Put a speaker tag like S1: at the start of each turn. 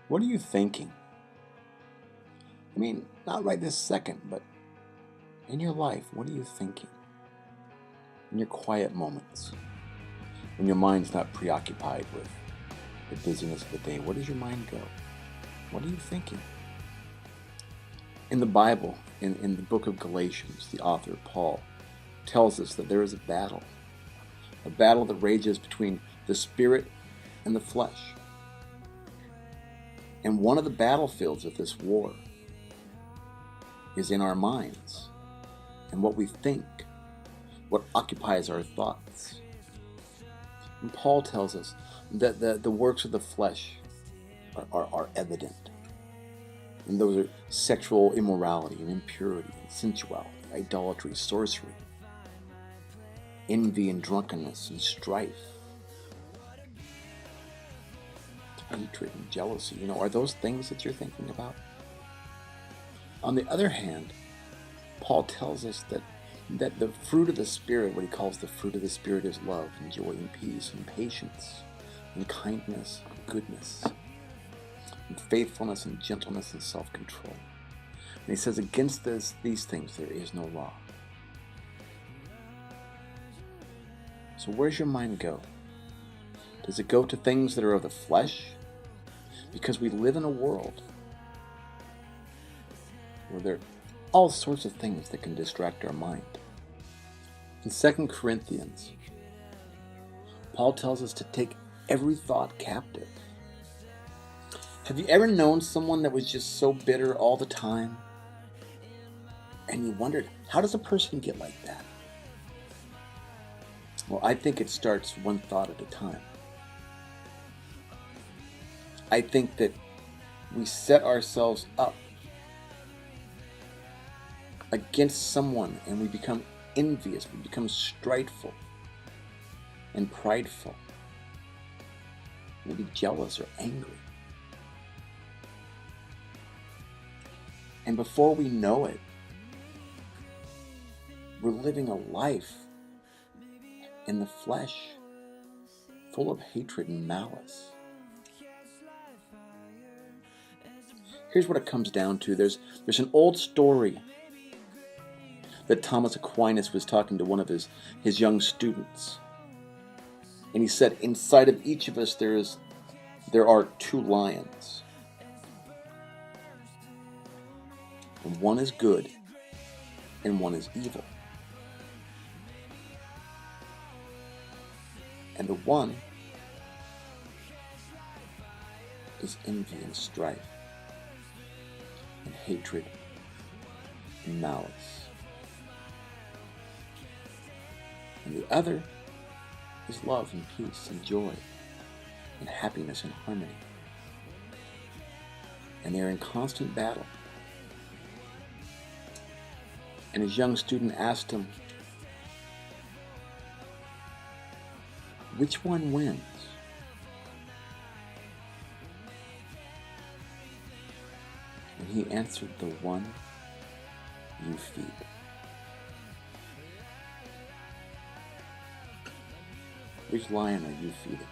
S1: What are you thinking? I mean, not right this second, but in your life, what are you thinking? In your quiet moments, when your mind's not preoccupied with the busyness of the day, where does your mind go? What are you thinking? In the Bible, in the book of Galatians, the author, Paul, tells us that there is a battle that rages between the spirit and the flesh. And one of the battlefields of this war is in our minds and what we think, what occupies our thoughts. And Paul tells us that the works of the flesh are evident. And those are sexual immorality and impurity and sensuality, idolatry, sorcery, envy and drunkenness and strife, hatred and jealousy. Are those things that you're thinking about? On the other hand, Paul tells us that the fruit of the Spirit, what he calls the fruit of the Spirit, is love and joy and peace and patience and kindness and goodness and faithfulness and gentleness and self-control. And he says, against these things there is no law. So where's your mind go? Does it go to things that are of the flesh? Because we live in a world where there are all sorts of things that can distract our mind. In 2 Corinthians, Paul tells us to take every thought captive. Have you ever known someone that was just so bitter all the time? And you wondered, how does a person get like that? Well, I think it starts one thought at a time. I think that we set ourselves up against someone and we become envious, we become strifeful and prideful, maybe jealous or angry. And before we know it, we're living a life in the flesh full of hatred and malice. Here's what it comes down to. There's an old story that Thomas Aquinas was talking to one of his young students. And he said, inside of each of us there are two lions. And one is good and one is evil. And the one is envy and strife and hatred and malice. And the other is love and peace and joy and happiness and harmony. And they're in constant battle. And his young student asked him, which one wins? And he answered, the one you feed. Which lion are you feeding?